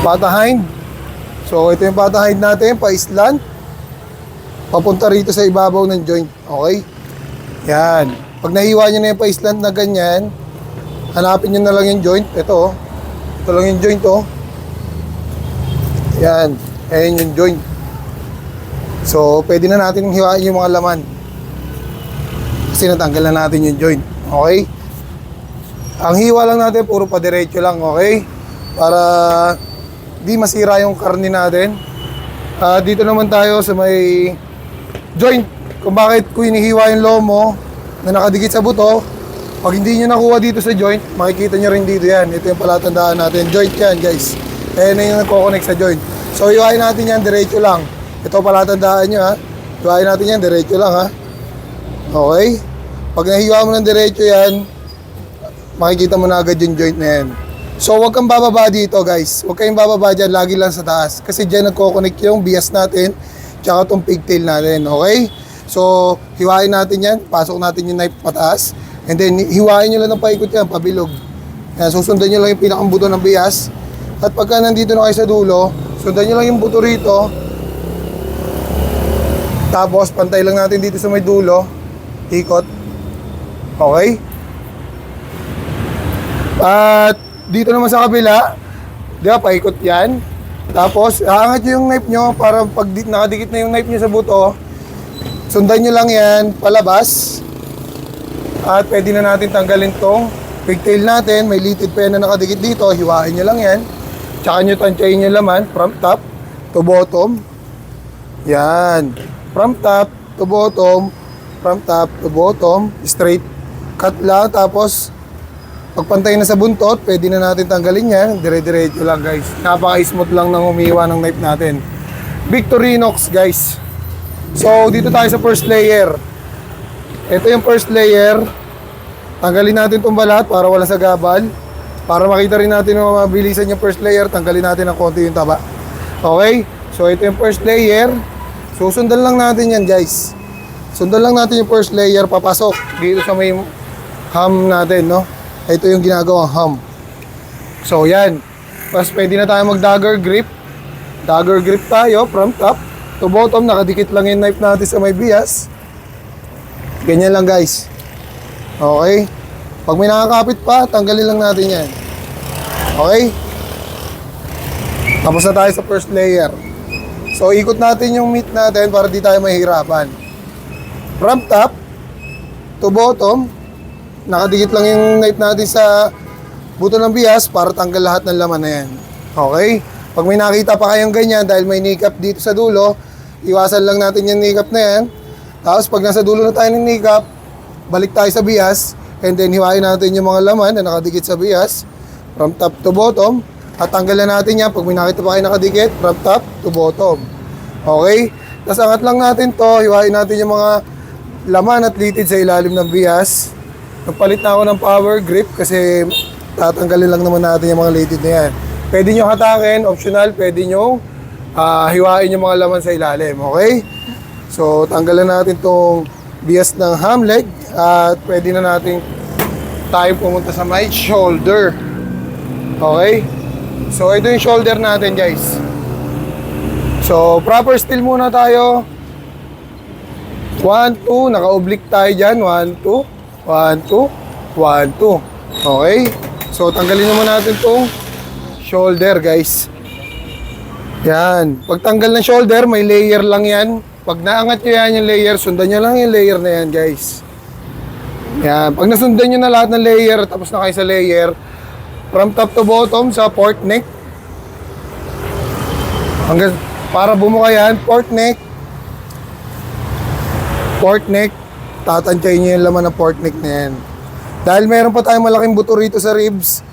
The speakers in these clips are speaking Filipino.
patahind. So ito yung patahind natin, pa-slant. Papunta rito sa ibabaw ng joint. Okay? Yan. Pag nahiwa nyo na yung pa-slant na ganyan, hanapin nyo na lang yung joint. Ito, oh. Ito lang yung joint, oh. Yan. Ayan yung joint. So, pwede na natin hiwain yung mga laman. Kasi natanggal na natin yung joint. Okay? Ang hiwa lang natin, puro pa diretso lang, okay? Para di masira yung karne natin. Dito naman tayo sa may joint. Kung bakit ko hinihiwa yung lomo na nakadikit sa buto. Pag hindi nyo nakuha dito sa joint, makikita nyo rin dito yan. Ito yung palatandaan natin. Joint yan, guys. Ayan na yung nagkoconnect sa joint. So, hiwain natin yan, diretso lang. Ito palatandaan nyo, ha. Hiwain natin yan, diretso lang, ha. Okay? Pag nahiwa mo ng diretso yan, makikita mo na agad yung joint na yan. So, huwag kang bababa dito, guys. Huwag kayong bababa dyan, lagi lang sa taas. Kasi dyan nagkoconnect yung bias natin, tsaka itong pigtail natin, okay? So, hiwain natin yan, pasok natin yung knife pataas, and then hiwain nyo lang ng paikot yan, pabilog. Yan, susundan nyo lang yung pinakang buto ng bias. At pagka nandito na kayo sa dulo, sundan nyo lang yung buto rito. Tapos, pantay lang natin dito sa may dulo. Ikot. Okay? At dito naman sa kabila, di ba, paikot yan. Tapos, aangat nyo yung knife nyo para pag nakadikit na yung knife nyo sa buto, sundan nyo lang yan, palabas. At pwede na natin tanggalin tong pigtail natin. May litid pa yan na nakadikit dito. Hiwain nyo lang yan. Tsaka nyo tansyahin yung laman from top to bottom. Yan. From top to bottom. From top to bottom. Straight cut lang. Tapos, pagpantay na sa buntot, pwede na natin tanggalin yan. Dire-diretso lang, guys. Napaka-smooth lang ng umiwa ng knife natin. Victorinox, guys. So, dito tayo sa first layer. Ito yung first layer. Tanggalin natin itong balat para wala sa gabal. Para makita rin natin na mabilisan yung first layer, tanggalin natin ng konti yung taba. Okay? So, ito yung first layer. Susundan lang natin yan, guys. Sundan lang natin yung first layer, papasok dito sa may ham natin, no? Ito yung ginagawang ham. So, yan. Tapos, pwede na tayo mag-dagger grip. Dagger grip tayo from top to bottom. Nakadikit lang yung knife natin sa may bias. Ganyan lang, guys. Okay? Pag may nakakapit pa, tanggalin lang natin yan. Okay? Tapos na tayo sa first layer. So, ikot natin yung meat natin para di tayo mahihirapan. From top to bottom, nakadikit lang yung knife natin sa buto ng bias para tanggal lahat ng laman na yan. Okay? Pag may nakita pa kayong ganyan dahil may kneecap dito sa dulo, iwasan lang natin yung kneecap na yan. Tapos pag nasa dulo na tayo ng kneecap, balik tayo sa bias, and then hiwain natin yung mga laman na nakadikit sa bias from top to bottom, at tanggalan natin yan pag may nakita pa kayo nakadikit from top to bottom. Okay? Tapos angat lang natin to, hiwain natin yung mga laman at litid sa ilalim ng bias. Nagpalit na ako ng power grip kasi tatanggalin lang naman natin yung mga litid na yan. Pwede nyo hatakin, optional, pwede nyo hiwain yung mga laman sa ilalim. Okay? So, tanggalan natin tong bias ng ham leg at pwede na natin tayo pumunta sa my shoulder. Okay? So, ito yung shoulder natin, guys. So, proper still muna tayo. 1, 2, naka-oblique tayo dyan. 1, 2, 1, 2, 1, 2. Okay? So, tanggalin naman natin tong shoulder, guys. Yan. Pag tanggal ng shoulder, may layer lang yan. Pag naangat nyo yan yung layer, sundan nyo lang yung layer na yan, guys. Yan. Pag nasundan nyo na lahat ng layer, tapos na kayo sa layer, from top to bottom sa pork neck. Hanggang, para bumuka yan, pork neck. Pork neck. Tatansyahin nyo yung laman ng pork neck na yan. Dahil meron pa tayong malaking buto rito sa ribs,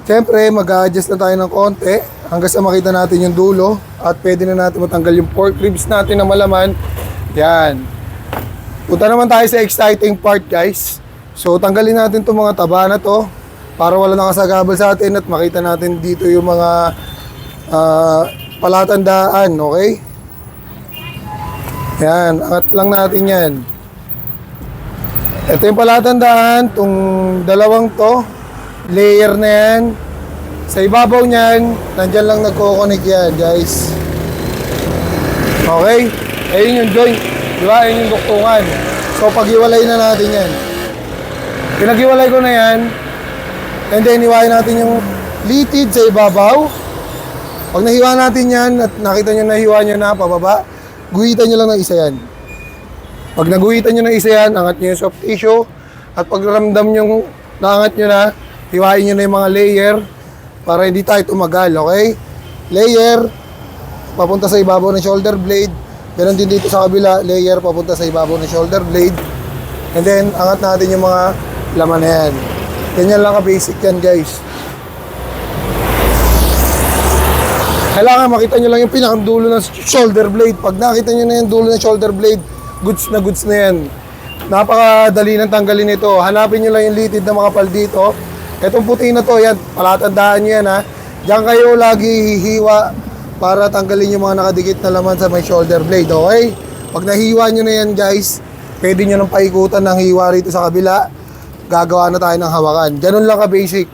siyempre, mag-a-adjust na tayo ng konti hanggang sa makita natin yung dulo at pwede na natin matanggal yung pork ribs natin na malaman. Yan. Punta naman tayo sa exciting part, guys. So, tanggalin natin itong mga taba na to para wala nakasagabal sa atin at makita natin dito yung mga palatandaan, okay? Yan, angat lang natin yan. Ito yung palatandaan, itong dalawang to, layer na yan. Sa ibabaw niyan, nandyan lang nagko-connect yan, guys. Okay? Ayun yung joint. Di ba? Ayun yung duktungan. So, paghiwalay na natin yan. Pinaghiwalay ko na yan. And then, hiwain natin yung litid sa ibabaw. Pag nahiwa natin yan, at nakita nyo nahiwa nyo na pababa, guhitan nyo lang ng isa yan. Pag naguhitan nyo ng isa yan, angat nyo yung soft tissue. At pag ramdam nyo, naangat nyo na, hiwain nyo na yung mga layer para hindi tayo tumagal, okay? Layer, papunta sa ibabaw ng shoulder blade. Ganon din dito sa kabila, layer papunta sa ibabaw ng shoulder blade. And then, angat natin yung mga laman na yan. Ganyan lang ka-basic yan, guys. Kailangan makita nyo lang yung pinakadulo ng shoulder blade. Pag nakita nyo na yung dulo ng shoulder blade, goods na yan. Napakadali ng tanggalin ito. Hanapin nyo lang yung litid na makapal dito. Itong puti na to, yan, palatandaan nyo yan ha. Diyan kayo lagi hihiwa para tanggalin yung mga nakadikit na laman sa may shoulder blade, okay? Pag nahiwa nyo na yan, guys, pwede nyo nang paikutan ng hiwa rito sa kabila. Gagawa na tayo ng hawakan. Ganun lang ka-basic.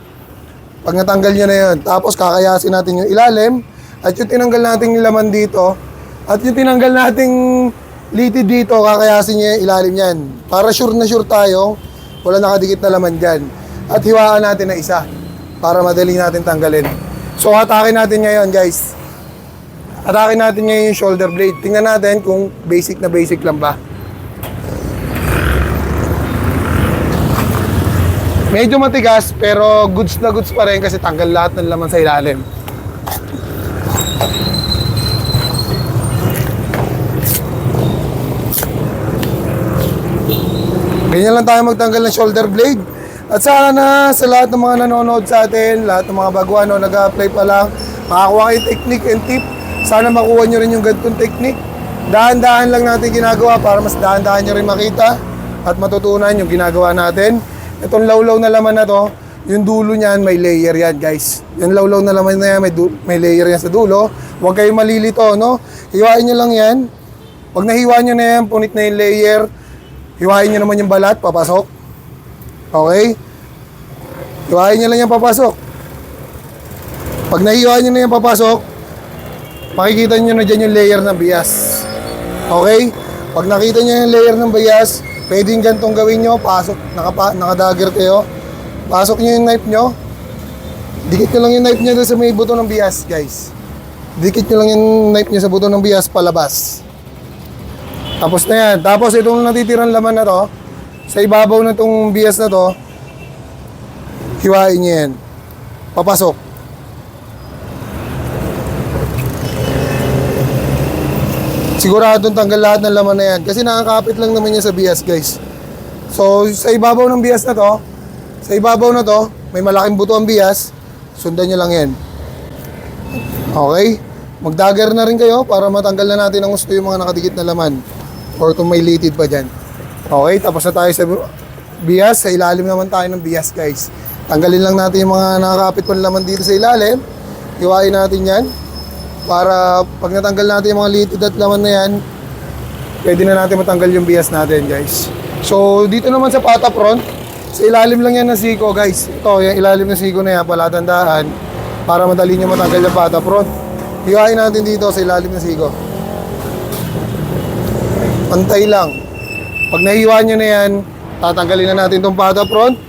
Pag natanggal nyo na yan, tapos kakayasin natin yung ilalim, at yung tinanggal natin yung laman dito, at yung tinanggal nating litid dito, kakayasin nyo yung ilalim yan. Para sure na sure tayo, wala nakadikit na laman dyan. At hiwaan natin na isa, para madali natin tanggalin. So, atakin natin ngayon, guys. Atakin natin ngayon yung shoulder blade. Tingnan natin kung basic na basic lang ba. Medyo matigas, pero goods na goods pa rin kasi tanggal lahat ng laman sa ilalim. Ganyan lang tayo magtanggal ng shoulder blade. At sana sa lahat ng mga nanonood sa atin, lahat ng mga baguhan o nag-a-apply pa lang, makakuha kayo technique and tip. Sana makuha nyo rin yung ganitong technique. Dahan-dahan lang natin ginagawa para mas dahan-dahan nyo rin makita at matutunan yung ginagawa natin. Itong lawlaw na laman na to, yung dulo niyan may layer yan, guys. Yung lawlaw na laman na yan, may layer yan sa dulo. Huwag kayong malilito, no? Hiwain nyo lang yan. Pag nahiwa nyo na yan, punit na yung layer. Hiwain nyo naman yung balat, papasok. Okay? Hiwain nyo lang yan, papasok. Pag nahiwa nyo na yan, papasok, makikita nyo na dyan yung layer ng bias. Okay? Pag nakita nyo yung layer ng bias, pwedeng gantong gawin nyo, pasok, nakadagger kayo. Pasok nyo yung knife nyo. Dikit nyo lang yung knife nyo doon sa may buto ng bias, guys. Dikit nyo lang yung knife nyo sa buto ng bias, palabas. Tapos na yan. Tapos itong natitirang laman na to, sa ibabaw na itong bias na to, hiwain nyo yan. Papasok. Siguradong tanggal lahat ng laman na yan. Kasi nakakapit lang naman yan sa bias, guys. So, sa ibabaw ng bias na to, may malaking buto ang bias, sundan nyo lang yan. Okay? Mag-dagger na rin kayo para matanggal na natin ang gusto yung mga nakadikit na laman. Or kung may litid pa dyan. Okay, tapos na tayo sa bias. Sa ilalim naman tayo ng bias, guys. Tanggalin lang natin yung mga nakakapit pa laman dito sa ilalim. Hiwain natin yan. Para pag natanggal natin yung mga litid at laman na yan, pwede na natin matanggal yung bias natin, guys. So, dito naman sa pata front, sa ilalim lang yan ng siko, guys. Ito, yung ilalim ng siko na yan, palatandaan, para madali nyo matanggal yung pata front. Hiwain natin dito sa ilalim ng siko. Pantay lang. Pag nahiwa nyo na yan, tatanggalin na natin itong pata front.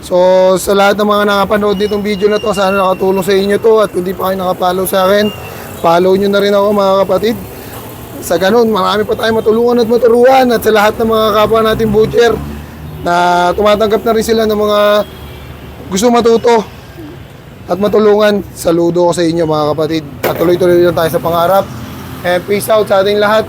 So, sa lahat ng mga nakapanood nitong video na to, sana nakatulong sa inyo to. At kung di pa kayo nakapollow sa akin, follow nyo na rin ako, mga kapatid. Sa ganun, marami pa tayong matulungan at maturuan. At sa lahat ng mga kapwa natin butcher na tumatanggap na rin sila ng mga gusto matuto at matulungan, saludo ko sa inyo, mga kapatid. At tuloy-tuloy lang tayo sa pangarap. And peace out sa ating lahat.